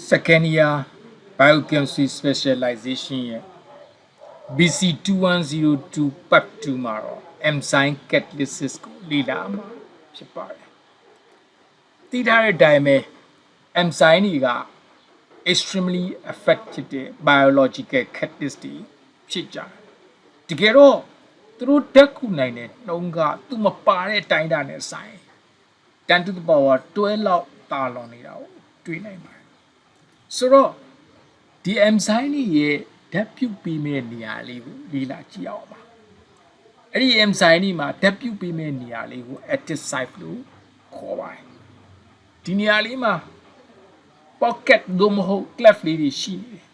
Second year biochemistry specialization ရဲ့ BC 2102 part 2မှာတော့ enzyme catalysis ကိုလေ့လာမှာဖြစ်ပါတယ်။သိထားတဲ့အတိုင်းပဲ enzyme တွေက extremely effective biological catalyst တွေဖြစ်ကြတယ်။တကယ်တော့သူတို့တက်ခုနိုင်တဲ့နှုံးကသူ့မပါတဲ့အတိုင်းတာနဲ့ဆိုင်10 to the power 12လောက်တာလွန်နေတာကိုတွေ့နိုင်ပါတယ်။ဆိုတော့ဒီ enzyme တွေရဲ့ဓာတ်ပြုပေးမဲ့နေရာလေးကိုလေ့လာကြည့်အောင်ပါအဲ့ဒီ enzyme တွေမှာဓာတ်ပြုပေးမဲ့နေရာလေးကို active site လို့ခေါ်ပါတယ်ဒီနေရာလေးမှာ pocket လို့မဟုတ် cleft လေးတွေရှိနေတယ်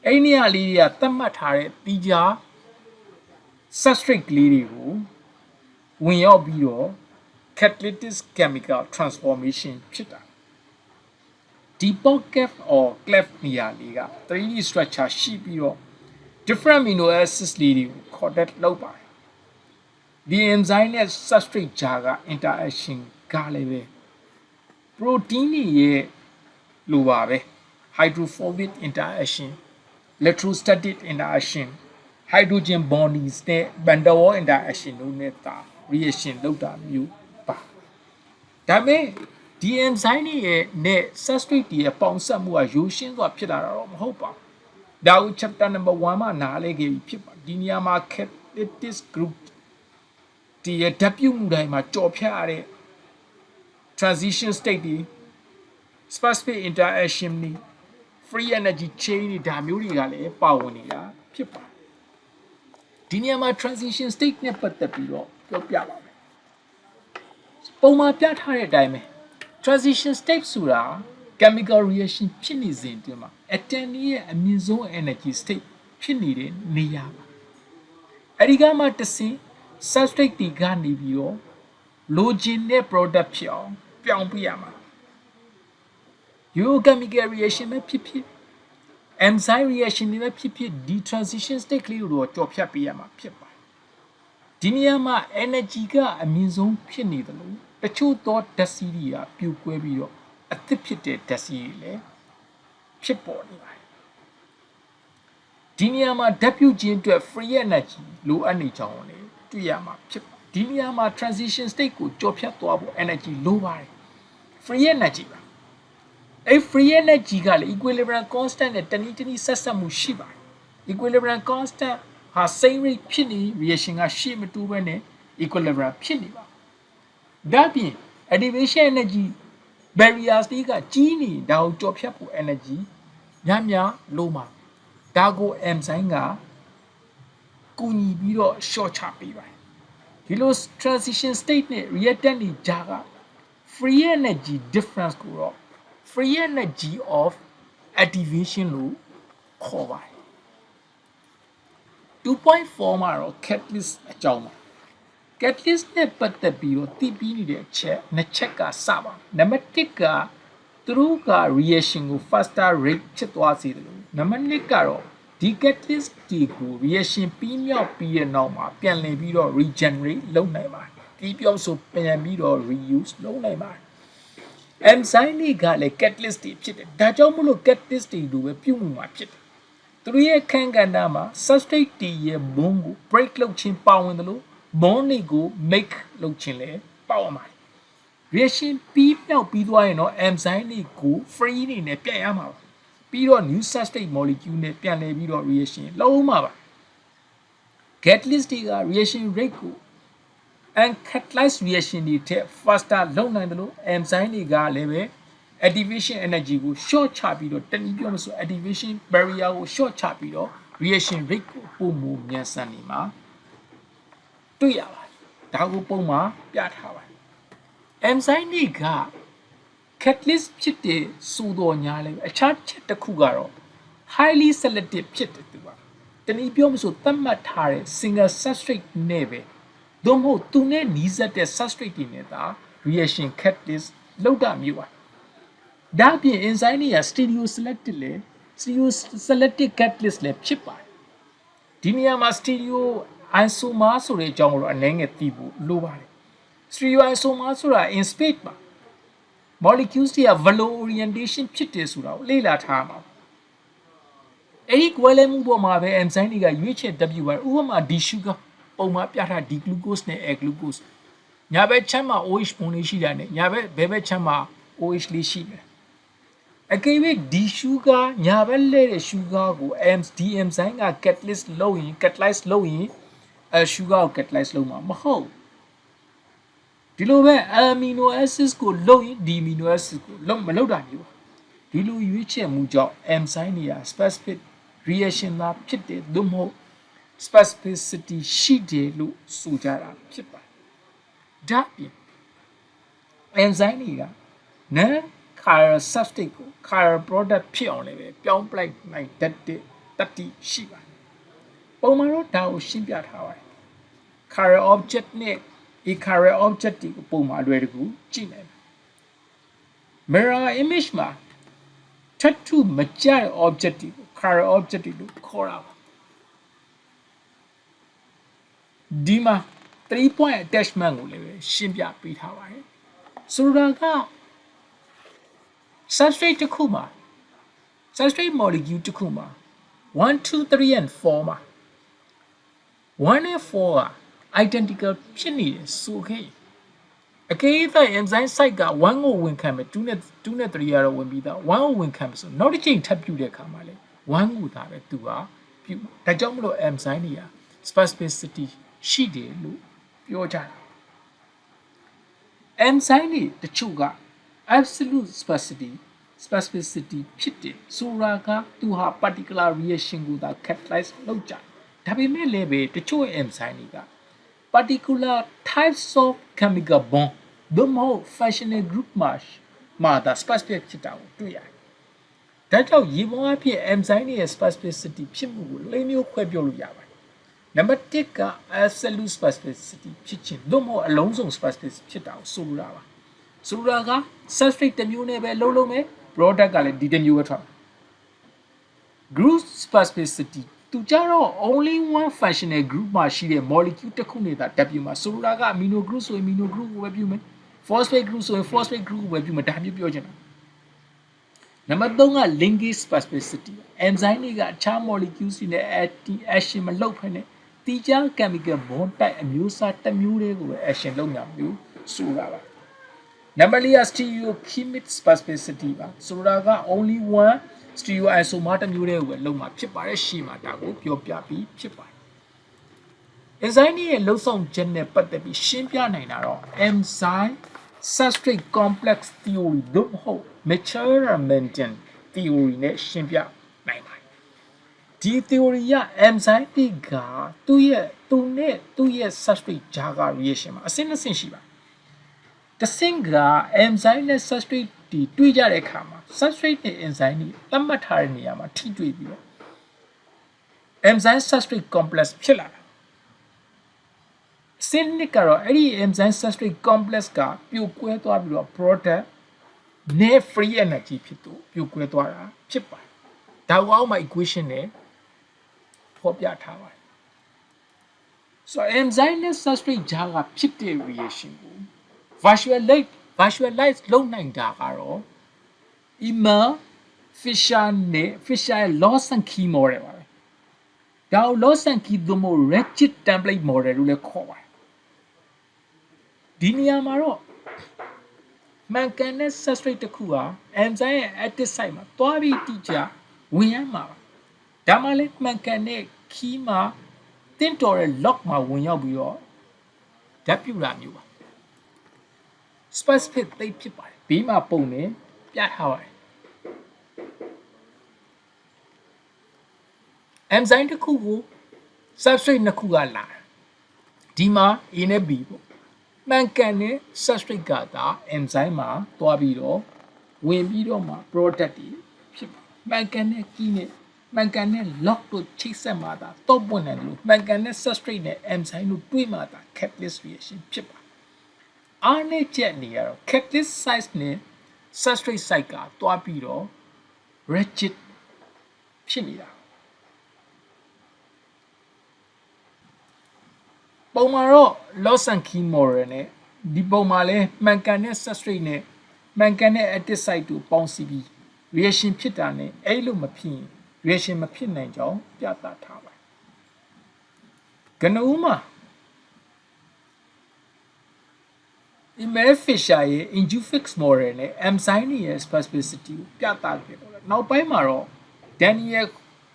အဲ့ဒီနေရာလေးတွေကသတ်မှတ်ထားတဲ့တီးခြား substrate လေးတွေကိုဝင်ရောက်ပြီးတော့ catalytic chemical transformation ဖြစ်တာဒီ pocket or cleft နေရာလေးက 3D structure ရှိပြီးတော့ different amino acids လေးတွေကို contact လုပ်ပါတယ်ဒီ enzyme နဲ့ substrate ကြားက interaction ကလည်းပဲ protein တွေရဲ့လိုပါပဲ hydrophobic interaction electrostatic interaction hydrogen bonds နဲ့ van der Waals interaction တို့နဲ့တာ reaction လုပ်တာမျိုးပါဒါပေမဲ့ဒီ enzyme တွေရဲ့နဲ့ substrate တွေရဲ့ပေါင်းစပ်မှုကရိုးရှင်းစွာဖြစ်လာတာတော့မဟုတ်ပါဘူးဒါကို chapter number 1မှာနားလည်ခဲ့ပြီဖြစ်ပါဒီနေရာမှာ catalytic group ဒီရဲ့ဓာတ်ပြုမှုတိုင်းမှာကြော်ဖြတ်ရတဲ့ transition state တွေ specific interaction တွေ free energy chain တွေဒါမျိုးတွေကလည်းပါဝင်နေတာဖြစ်ပါဒီနေရာမှာ transition state နဲ့ပတ်သက်ပြီးတော့ပြောပြပါမယ်ပုံမှန်ပြထားတဲ့အတိုင်းပဲ transition state ဆိုတာ chemical reaction ဖြစ်နေစဉ်အတွင်းမှာ atom ရဲ့အမြင့်ဆုံး energy state ဖြစ်နေတဲ့နေရာပါအဲဒီကမှတစ်ဆင့် substrate တွေကနေပြီးတော့ လိုချင်တဲ့ product ဖြစ်အောင်ပြောင်းပြရမှာ chemical reaction ပဲဖြစ်ဖြစ် enzyme reaction တွေပဲဖြစ်ဖြစ်ဒီ transition state ကလေးကိုတော့ကြော်ဖြတ်ပေးရမှာဖြစ်ပါတယ်ဒီနေရာမှာ energy ကအမြင့်ဆုံးဖြစ်နေတယ်လို့တချို့သောဓာတ်ဆီးတွေကပြိုကွဲပြီးတော့အသစ်ဖြစ်တဲ့ဓာတ်ဆီးတွေလည်းဖြစ်ပေါ်နေပါတယ်ဒီနေရာမှာဓာတ်ပြုခြင်းအတွက် free energy လိုအပ်နေကြောင်းလည်းတွေ့ရမှာဖြစ်ပါတယ်ဒီနေရာမှာ transition state ကိုကြော်ဖြတ်သွားဖို့ energy လိုပါတယ် free energy ပါအဲ့ free energy ကလည်း equilibrium constant နဲ့တနည်းဆက်ဆက်မှုရှိပါတယ် equilibrium constant ဟာ same rate ဖြစ်နေ reaction ကရှေ့မတိုးဘဲနဲ့ equilibrium ဖြစ်နေပါဒါပြင် activation energy barriers တွေကကြီးနေဒါကိုကြော်ဖြတ်ဖို့ energy များလိုမှာဒါကို enzyme ကကူညီပြီးတော့ short ချပေးပါတယ်ဒီလို transition state နဲ့ reactant တွေကြားက free energy difference ကိုတော့ free energy of activation လို့ခေါ်ပါတယ် 2.4 မှာတော့ catalyst အကြောင်းပါ catalyst နဲ့ပတ်သက်ပြီးတော့သိပြီးနေတဲ့အချက်နှစ်ချက်ကစပါနံပါတ်1ကသူတို့က reaction ကို faster rate ဖြစ်သွားစေတယ်လို့နံပါတ်2ကတော့ဒီ catalyst တွေကို reaction ပြီးမြောက်ပြီးတဲ့နောက်မှာပြန်လည်ပြီးတော့ regenerate လုပ်နိုင်ပါတယ်ဒီပြောဆိုပြန်ပြီးတော့ reuse လုပ်နိုင်ပါတယ် enzyme တွေကလည်း catalyst တွေဖြစ်တယ်ဒါကြောင့်မို့လို့ catalyst တွေလိုပဲပြုမှုမှာဖြစ်တယ်သူတို့ရဲ့ခန့်ကဏ္ဍမှာ substrate တွေရဲ့ bond ကို break လုပ်ခြင်းပါဝင်တယ်လို့ bond တွေကို make လုပ်ခြင်းလည်းပါဝင်ပါတယ် reaction ပြီးမြောက်ပြီးသွားရင်တော့ enzyme တွေကို free နေနဲ့ပြန်ရမှာပါပြီးတော့ new substrate molecule နဲ့ပြန်လည်ပြီးတော့ reaction လုပ်မှာပါ catalyst တွေက reaction rate ကို uncatalyzed reaction တွေထက် faster လုပ်နိုင်တယ်လို့ enzyme တွေကလည်းပဲ activation energy ကို short ချပြီးတော့တနည်းပြောလို့ဆို activation barrier ကို short ချပြီးတော့ reaction rate ကိုပုံမမြန်ဆန်နေမှာတွေ့ရပါတယ်ဒါကိုပုံမှာပြထားပါတယ် enzyme တွေက catalyst ဖြစ်တဲ့ဆိုတော်ညာလည်းအခြားချက်တစ်ခုကတော့ highly selective ဖြစ်တယ်သူကတနည်းပြောလို့ဆိုသတ်မှတ်ထားတဲ့ single substrate နဲ့ပဲသို့မဟုတ်သူနဲ့နီးစပ်တဲ့ substrate တွေနဲ့သာ reaction catalyst လောက်တာမျိုးပါဒါအပြင် enzyme တွေက stereo selective catalyst လည်းဖြစ်ပါတယ်ဒီနေရာမှာ stereo isomer ဆိုတဲ့အကြောင်းကိုတော့အနည်းငယ်သိဖို့လိုပါတယ် stereo isomer ဆိုတာ in space ပါ molecules တွေက value orientation ဖြစ်တယ်ဆိုတာကိုလေ့လာထားမှာအဲ့ဒီကွဲလဲမှုပေါ်မှာပဲ enzyme တွေကရွေးချယ်တက်ပြပါတယ်ဥပမာဒီ sugar ပုံမှာပြထားဒီ glucose နဲ့ glucose ညာဘက်ချမ်းမှာ OH ပုံလေးရှိတာနဲ့ညာဘက်ဘယ်ဘက်ချမ်းမှာ OH လေးရှိတယ်အကယ်၍ဒီ sugar ညာဘက်လဲတဲ့ sugar ကို ဒီ enzyme က catalyze လုပ်ရင် sugar ကို catalyze လုပ်မှာမဟုတ်ဒီလိုပဲ amino acids ကိုလုပ်ရင်ဒီ amino acids ကိုမလုပ်တာမျိုးဒီလိုရွေးချယ်မှုကြောင့် enzyme တွေက specific reaction သာဖြစ်တယ်သို့မဟုတ် specificity ရှိတယ်လို့ဆိုကြတာဖြစ်ပါတယ်ဒါပြင် enzyme တွေက non chiral substrate ကို chiral product ဖြစ်အောင်လည်းပဲပြောင်းပလိုက်နိုင်တတ်တဲ့တတိရှိပါတယ်ပုံမှန်တော့ဒါကိုရှင်းပြထားပါတယ် chiral object နဲ့ achiral object တွေကိုပုံမှန်အလွယ်တကူကြည့်နိုင်တယ် mirror image မှာထပ်ထူမကြတဲ့ object တွေကို chiral object တွေလို့ခေါ်တာပါဒီမှာ 3 point attachment ကိုလည်းပဲရှင်းပြပေးထားပါတယ်ဆိုတော့က substrate တစ်ခုမှာ substrate molecule တစ်ခုမှာ1 2 3 and 4မှာ1 and 4က identical ဖြစ်နေတယ်ဆိုခဲ့အကယ်၍ enzyme site က1ကိုဝင်ခံမယ်2နဲ့3ကတော့ဝင်ပြီးသား1ကိုဝင်ခံမယ်ဆိုနောက်တစ်ချိန်ထပ်ပြုတဲ့အခါမှာလေ1ကိုသာပဲသူကပြုဒါကြောင့်မလို့ enzyme တွေက specificity ရှိတယ်လို့ပြောကြတာ enzyme တွေတချို့က absolute specificity ဖြစ်တယ်ဆိုတာကသူဟာ particular reaction ကိုသာ catalyze လုပ်ကြဒါပေမဲ့လည်းပဲတချို့ enzyme တွေက particular types of chemical bond သို့မဟုတ် functional group မှာသာ specific ဖြစ်တာကိုတွေ့ရတယ်။ဒါကြောင့်ရေပုံအဖြစ် enzyme ရဲ့ specificity ဖြစ်မှုကိုလေးမျိုးခွဲပြောလို့ရပါတယ်။နံပါတ်1က absolute specificity ဖြစ်ခြင်းသို့မဟုတ်အလုံးစုံ specific ဖြစ်တာကိုဆိုလိုတာပါ။ဆိုလိုတာက substrate တစ်မျိုးနဲ့ပဲလုံးမယ် product ကလည်းဒီတစ်မျိုးပဲထွက်။ group specificityသူကြတော့ only one functional group မှာရှိတဲ့ molecule တစ်ခုနဲ့သာတက်ပြမှာဆိုလိုတာက amino group ဆိုရင် amino group ကိုပဲပြုမယ် phosphate group ဆိုရင် phosphate group ကိုပဲပြုမယ်ဒါမျိုးပြောချင်တာနံပါတ်3က linkage specificity enzyme တွေကအခြား molecules တွေနဲ့ action မလုပ်ဖ ೇನೆ တိကျ chemical bond တိုက်အမျိုးအစားတစ်မျိုးတည်းကိုပဲ action လုပ်မှာမျိုးဆိုတာပါနံပါတ်4က stereochemic specificity ပါဆိုတာက only one stereoisomer တစ်မျိုးတည်းကိုပဲလုပ်မှာဖြစ်ပါတယ်ရှေ့မှာဒါကိုပြောပြပြီးဖြစ်ပါတယ် enzyme ရဲ့လှုပ်ဆောင်ချက်နဲ့ပတ်သက်ပြီးရှင်းပြနိုင်တာတော့ enzyme substrate complex theory သို့မဟုတ် Mechelen-Menten theory နဲ့ရှင်းပြနိုင်ပါတယ်ဒီ theory က enzyme တွေကသူ့ရဲ့ substrate ကြားက reaction မှာအဆင့်နှစ်ဆင့်ရှိပါတယ်တစ်ဆင့်က enzyme နဲ့ substrate ဒီတွေ့ကြတဲ့အခါမှာ substrate နဲ့ enzyme တွေသတ်မှတ်ထားတဲ့နေရာမှာထိတွေ့ပြီးတော့ enzyme substrate complex ဖြစ်လာတာအဆင့်နှစ်ကတော့အဲ့ဒီ enzyme substrate complex ကပြိုကွဲသွားပြီးတော့ product နဲ့ free energy ဖြစ်သူပြိုကွဲသွားတာဖြစ်ပါတယ်ဒါကိုအောက်မှာ equation နဲ့ဖော်ပြထားပါတယ် so enzyme နဲ့ substrate ကြားကဖြစ်တဲ့ reaction ကို visualize လုပ်နိုင်တာကတော့ Emil Fischer နဲ့ Fischer ရဲ့ Lawson key model ပါပဲဒါကို Lawson key သို့မဟုတ် rigid template model လို့လည်းခေါ်ပါတယ်ဒီနေရာမှာတော့မှန်ကန်တဲ့ substrate တစ်ခုဟာ enzyme ရဲ့ active site မှာတွားပြီးတိကျဝင်ရမှာပါဒါမှလည်းမှန်ကန်တဲ့ key မှာတင့်တော်တဲ့ lock မှာဝင်ရောက်ပြီးတော့ဓာတ်ပြုတာမျိုးပါ specific သိဖြစ်ပါတယ်ဘေးမှာပုံနဲ့ပြထားပါတယ် enzyme တစ်ခုကို substrate နှစ်ခုကလာဒီမှာ A နဲ့ B ပေါ့မှန်ကန်တဲ့ substrate ကသာ enzyme မှာတွားပြီးတော့ဝင်ပြီးတော့မှ product တွေဖြစ်ပါမှန်ကန်တဲ့ key နဲ့မှန်ကန်တဲ့ lock တို့ချိတ်ဆက်မှာသာတော့ပွင့်တယ်လို့မှန်ကန်တဲ့ substrate နဲ့ enzyme တို့တွေ့မှာသာ catalyst reaction ဖြစ်ပါအားနဲ့ချက်နေရတော့ catalyst site နဲ့ substrate site ကတွားပြီးတော့ rigid ဖြစ်နေတာပုံမှာတော့ Lawson key model နဲ့ဒီပုံမှာလဲမှန်ကန်တဲ့ substrate နဲ့ မှန်ကန်တဲ့ active site ကိုပေါင်းစည်းပြီး reaction ဖြစ်တာနဲ့အဲ့လိုမဖြစ်ရင် reaction မဖြစ်နိုင်ကြောင်းပြသထားပါတယ်ကနဦးမှာ email fisher ရဲ့ ingufix model နဲ့ enzyme ရဲ့ specificity ကိုပြသခဲ့တော့နောက်ပိုင်းမှာတော့ Daniel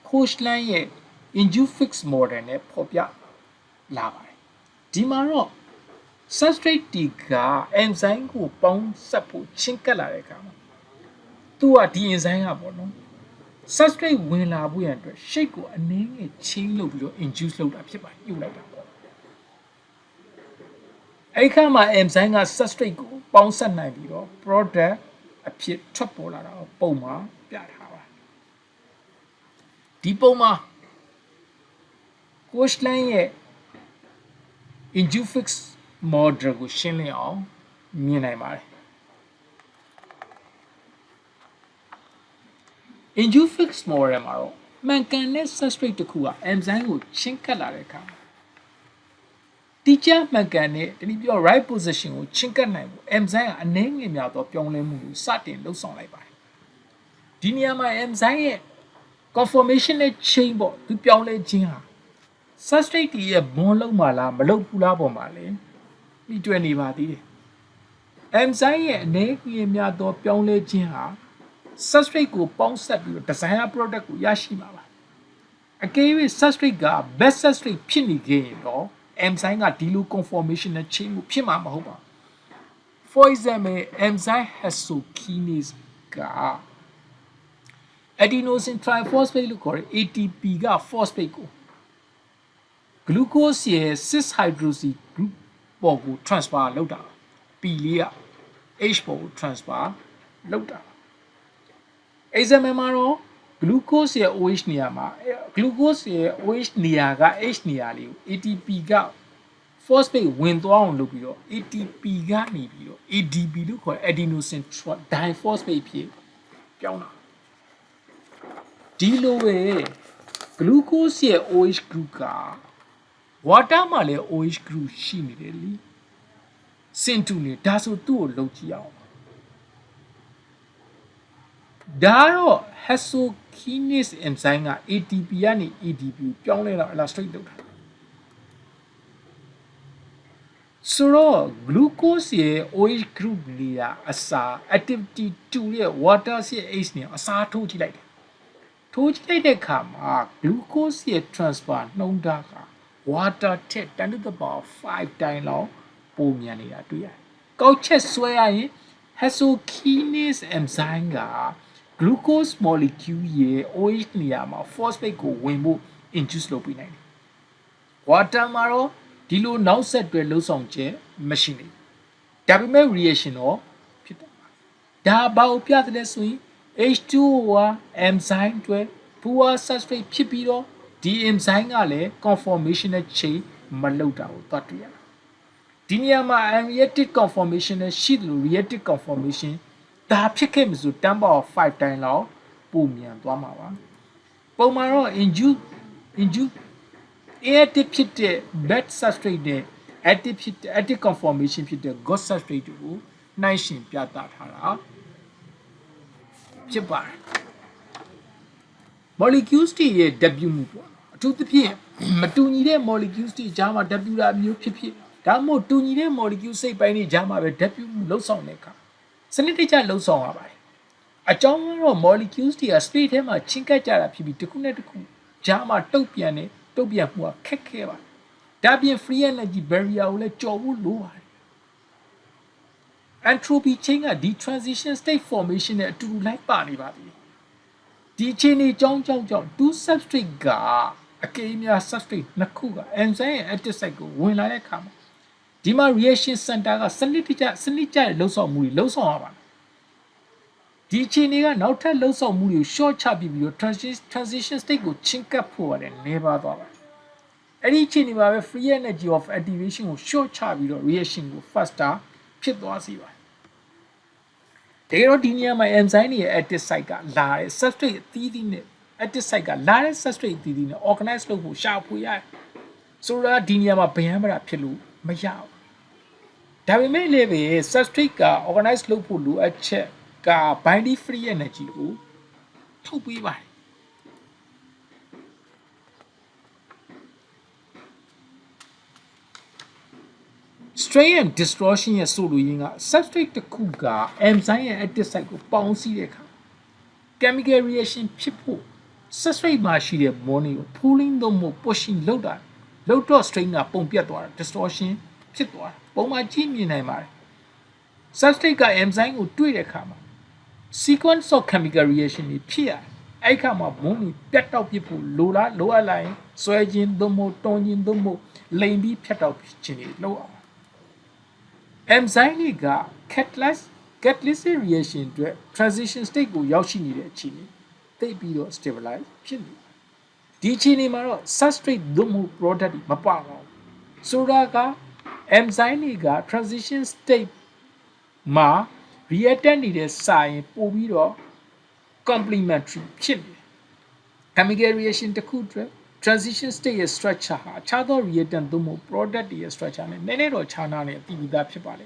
Koshland ရဲ့ ingufix model နဲ့ဖော်ပြလာပါတယ်ဒီမှာတော့ substrate တီက enzyme ကိုပေါင်းစပ်ဖို့ချင်းကပ်လာတဲ့အခါမှာသူကဒီ enzyme ကပေါ့နော် substrate ဝင်လာဖို့ရန်အတွက် shape ကိုအနည်းငယ် change လုပ်ပြီးတော့ induce လုပ်တာဖြစ်ပါတယ်ပြုတ်လိုက်တာပေါ့အဲ့ခါမှာ enzyme က substrate ကိုပေါင်းစပ်နိုင်ပြီးတော့ product အဖြစ်ထွက်ပေါ်လာတာကိုပုံမှာပြထားပါဒီပုံမှာ Koshland ရဲ့ ingufix model ကိုရှင်းလင်းအောင်မြင်နိုင်ပါတယ် ingufix model မှာတော့မှန်ကန်တဲ့ substrate တစ်ခုက enzyme ကိုချင်းကပ်လာတဲ့အခါတိကျမှန်ကန်တဲ့တနည်းပြော right position ကိုချင်းကပ်နိုင်ဖို့ enzyme ကအနည်းငယ်များသောပြောင်းလဲမှုကိုစတင်လှုပ်ဆောင်လိုက်ပါတယ်ဒီနေရာမှာ enzyme ရဲ့ conformation နဲ့ chain ပေါ့သူပြောင်းလဲခြင်းဟာ substrate ရဲ့ bond လုံးမှာလားမလုံးဘူးလားပေါ်မှာလဲပြီးတွေ့နေပါသေးတယ် enzyme ရဲ့အနေကြီးများသောပြောင်းလဲခြင်းဟာ substrate ကိုပေါင်းစပ်ပြီးတော့ designer product ကိုရရှိမှာပါအကယ်၍ substrate က best substrate ဖြစ်နေခဲ့ရင်တော့ enzyme ကဒီလို conformation နဲ့ chain ကိုဖြစ်မှာမဟုတ်ပါဘူး for example enzyme hexokinase က adenosine triphosphate လို့ခေါ်တဲ့ ATP က phosphate ကို glucose ရဲ့ cis hydroxy group ပေါ်ကို transfer လုပ်တာ P လေးက H ပေါ်ကို transfer လုပ်တာ example မှာတော့ glucose ရဲ့ OH နေရာမှာ glucose ရဲ့ OH နေရာက H နေရာလေးကို ATP က phosphate ဝင်သွားအောင်လုပ်ပြီးတော့ ATP ကနေပြီးတော့ ADP လို့ခေါ်တဲ့ adenosine diphosphate ဖြစ်ပြောင်းတာဒီလိုပဲ glucose ရဲ့ OH group က water မှာလည်း OH group ရှိနေတယ်လीစင်တူနေဒါဆိုသူ့ကိုလုပ်ကြည့်အောင်ဒါတော့ hexokinase enzyme က ATP ကနေ ADP ကိုပြောင်းလဲတော့ illustrate လုပ်တာဆိုတော့ glucose ရဲ့ OH group လေးကအစာ activity 2ရဲ့ water ရဲ့ H နဲ့အစာထိုးကြည့်လိုက်တယ်ထိုးကြည့်လိုက်တဲ့အခါမှာ glucose ရဲ့ transfer နှုန်းထားက water ထက် 10 to the power 5 တိုင်းလောက်ပိုမြန်နေတာတွေ့ရတယ်။ကောက်ချက်ဆွဲရရင် hexokinase enzyme က glucose molecule ရဲ့ OH နေရာမှာ phosphate ကိုဝင်ဖို့ induce လုပ်ပေးနိုင်တယ်။ water မှာတော့ဒီလိုနောက်ဆက်တွဲလှုပ်ဆောင်ချက်မရှိနေဘူး။ဒါပေမဲ့ reaction တော့ဖြစ်တယ်။ဒါဘာကိုပြသလဲဆိုရင် H2O က enzyme တွေ poor substrate ဖြစ်ပြီးတော့ဒီ enzyme ကလည်း conformational chain မလုပ်တာကိုသတ်တွေ့ရတယ်။ဒီနေရာမှာ unreactive conformation နဲ့ရှိတယ်လို့ reactive conformation ဒါဖြစ်ခဲ့မှဆို10 power 5 တိုင်းလောက်ပိုမြန်သွားမှာပါ။ပုံမှန်တော့ induce active ဖြစ်တဲ့ bad substrate နဲ့ active ဖြစ်တဲ့ active conformation ဖြစ်တဲ့ good substrate ကိုနှိုင်းယှဉ်ပြသထားတာဖြစ်ပါတယ် molecules တွေရဲ့ W မှုပေါ့အထူးသဖြင့်မတူညီတဲ့ molecules တွေကြားမှာ W တာမျိုးဖြစ်ဒါမှမဟုတ်တူညီတဲ့ molecule စိတ်ပိုင်းတွေကြားမှာပဲ W မှုလှုပ်ဆောင်တဲ့အခါစနစ်တကျလှုပ်ဆောင်ရပါတယ်အကြောင်းကတော့ molecules တွေက space ထဲမှာချင်းကပ်ကြတာဖြစ်ပြီးတစ်ခုနဲ့တစ်ခုကြားမှာတုတ်ပြန်မှုကခက်ခဲပါဒါပြင် free energy barrier ကိုလည်းကျော်ဖို့လိုပါတယ် entropy chain ကဒီ transition state formation နဲ့အတူတူလိုက်ပါနေပါသည်ဒီအခြေအနေကြောင့်two substrate ကအကယ်၍များ substrate နှစ်ခုက enzyme ရဲ့ active site ကိုဝင်လာတဲ့အခါမှာဒီမှာ reaction center ကစနစ်ကျတဲ့လှုပ်ဆောင်မှုတွေလှုပ်ဆောင်ရပါတယ်ဒီအခြေအနေကနောက်ထပ်လှုပ်ဆောင်မှုတွေကို short ချပြီးတော့ transition state ကိုချင်းကပ်ဖို့ရတယ်နေပါသွားပါတယ်အဲ့ဒီအခြေအနေမှာပဲ free energy of activation ကို short ချပြီးတော့ reaction ကို faster ဖြစ်သွားစေပါတယ်တကယ်တော့ဒီနေရာမှာ enzyme ရဲ့ active site ကလာတဲ့ substrate အသီးသီးနဲ့ active site ကလာတဲ့ substrate အသီးသီးနဲ့ organize လုပ်ဖို့ရှာဖွေရတယ်ဆိုတော့ဒီနေရာမှာဗျမ်းမတာဖြစ်လို့မရဘူး ဒါပေမဲ့လည်းပဲ substrate က organize လုပ်ဖို့လိုအပ်ချက်က binary free energy ကိုထုတ်ပေးပါတယ် strain and distortion ရဲ့ဆိုလိုရင်းက substrate တစ်ခုက enzyme ရဲ့ active site ကိုပေါင်းစည်းတဲ့အခါ chemical reaction ဖြစ်ဖို့ substrate မှာရှိတဲ့ bond ကို pulling သို့မဟုတ် pushing လုပ်တော့ strain ကပုံပြတ်သွားတာ distortion ဖြစ်သွားတာပုံမှန်ကြည့်မြင်နိုင်ပါတယ် substrate က enzyme ကိုတွေ့တဲ့အခါမှာ sequence of chemical reaction တွေဖြစ်ရတယ်အဲ့ခါမှာ bond တွေပြတ်တောက်ပြဖို့လိုအပ်လိုက်ဆွဲခြင်းသို့မဟုတ်တွန်းခြင်းသို့မဟုတ်လိမ်ပြီးဖြတ်တောက်ခြင်းတွေလုပ်အောင် enzyme တွေက catalytic reaction အတွက် transition state ကိုရောက်ရှိနေတဲ့အခြေအနေသိပြီးတော့ stabilize ဖြစ်နေဒီအခြေအနေမှာတော့ substrate သို့မဟုတ် product တွေမပါတော့ဘူးဆိုတာက enzyme တွေက transition state မှာ reactant နေတဲ့စာရင်ပို့ပြီးတော့ complementary ဖြစ်နေတယ် chemical reaction တစ်ခုအတွက် transition state ရဲ့ structure ဟာအခြားသော reactant သို့မဟုတ် product တွေရဲ့ structure နဲ့နည်းနည်းတော့ခြားနားနေအပြီးသားဖြစ်ပါလေ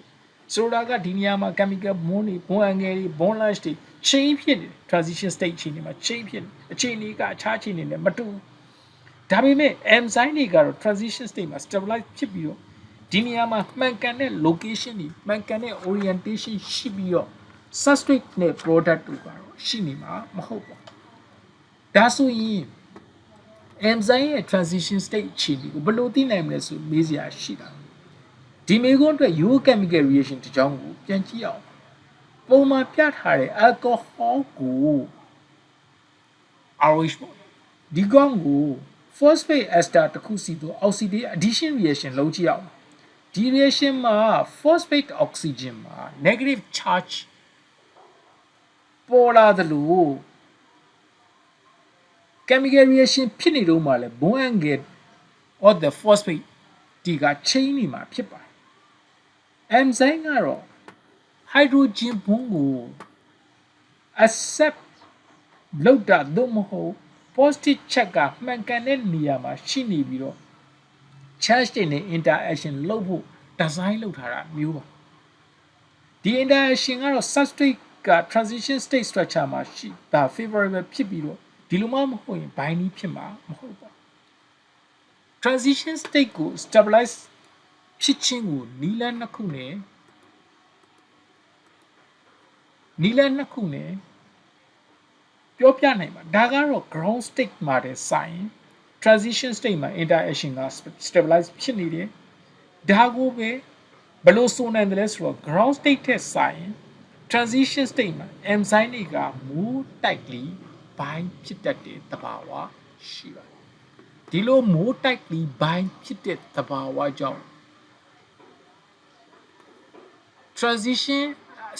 ဆိုတာကဒီနေရာမှာ chemical bond တွေ bond angle တွေ bond length တွေ chain ဖြစ်နေတယ် transition state အခြေအနေမှာ chain ဖြစ်နေအခြေအနေကအခြားအခြေအနေနဲ့မတူဒါပေမဲ့ enzyme တွေကတော့ transition state မှာ stabilize ဖြစ်ပြီးတော့ဒီနေရာမှာမှန်ကန်တဲ့ location တွေမှန်ကန်တဲ့ orientation ရှိပြီးတော့ substrate နဲ့ product တွေကတော့ရှိနေမှာမဟုတ်ပါဘူးဒါဆိုရင် enzyme ရဲ့ transition state အခြေအနေကိုဘယ်လိုသိနိုင်မလဲဆိုမေးစရာရှိတာဒီမေကွန်းအတွက် chemical reaction တစ်ကြောင်းကိုပြန်ကြည့်အောင်ပုံမှန်ပြထားတဲ့ alcohol ကို RH ပေါ့ဒီကောင်ကို phosphate ester တစ်ခုစီတော့ oxidation addition reaction လုပ်ကြည့်အောင်ဒီ reaction မှာ phosphate oxygen မှာ negative charge ပေါ်လာသလို chemical reaction ဖြစ်နေတော့မှလည်း bond angle of the phosphate ဒီက chain နေမှာဖြစ်ပါတယ် enzyme ကတော့ hydrogen bond ကို accept လုပ်တာသို့မဟုတ် positive check ကမှန်ကန်တဲ့နေရာမှာရှိနေပြီးတော့ charge တွေနဲ့ interaction လုပ်ဖို့ design လုပ်ထားတာမျိုးပါဒီ interaction ကတော့ substrate က transition state structure မှာရှိတာ favorable ဖြစ်ပြီးတော့ဒီလိုမှမဟုတ်ရင် binary ဖြစ်မှာမဟုတ်ပါ transition state ကို stabilize ဖြစ်ခြင်းကိုနီလန်းနှစ်ခုနဲ့ပြောပြနိုင်ပါဒါကတော့ ground state မှာတဲ့ဆိုင် transition state မှာ interaction က stabilize ဖြစ်နေတယ်ဒါကိုပဲဘယ်လိုဆိုနိုင်တယ်လဲဆိုတော့ ground state တဲ့ဆိုင် transition state မှာ enzyme တွေက more tightly bind ဖြစ်တတ်တဲ့သဘာဝရှိပါတယ်ဒီလို more tightly bind ဖြစ်တဲ့သဘာဝကြောင့် transition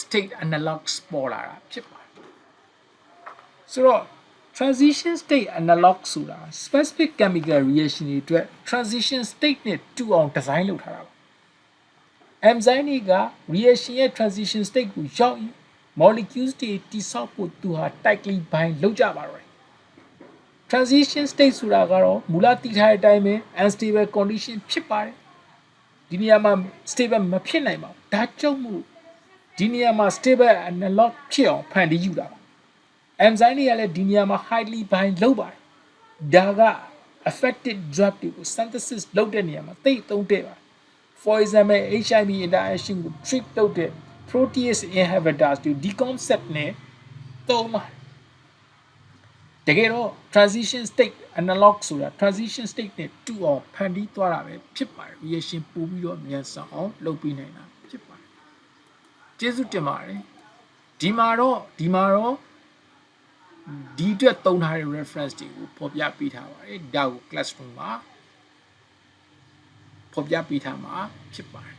state analogs ပေါ်လာတာဖြစ်ပါတယ်ဆိုတော့ transition state analog ဆိုတာ specific chemical reaction တွေအတွက် transition state နဲ့တူအောင် design လုပ်ထားတာပါ enzyme တွေက reaction ရဲ့ transition state ကိုရောက်ရင် molecules တွေတိဆောက်ဖို့သူဟာ tightly bind လုပ်ကြပါတော့တယ် transition state ဆိုတာကတော့မူလတည်ထားတဲ့အတိုင်းပဲ unstable condition ဖြစ်ပါတယ်ဒီနေရာမှာ stable မဖြစ်နိုင်ပါဘူးဒါကြောင့်မို့ဒီနေရာမှာ stable analog ဖြစ်အောင်ဖန်တီးယူတာပါ enzyme တွေကလည်းဒီနေရာမှာ highly bind လုပ်ပါတယ်ဒါက affected drug တွေကို synthesis လုပ်တဲ့နေရာမှာသိသုံးတဲ့ပါ for example HIV interaction ကို treat လုပ်တဲ့ protease inhibitors တွေဒီ concept နဲ့သုံးပါတယ်တကယ်တော့ transition state analog ဆိုတာ transition state နဲ့တူအောင်ဖန်တီးသွားတာပဲဖြစ်ပါတယ် reaction ပို့ပြီးတော့မြန်ဆန်အောင်လုပ်ပေးနိုင်တာဖြစ်ပါတယ်ကျေးဇူးတင်ပါတယ်ဒီမှာတော့ဒီအတွက်သုံးထားတဲ့ reference တွေကိုဖော်ပြပေးထားပါတယ်ဒါကို classroom မှာဖော်ပြပေးထားမှာဖြစ်ပါတယ်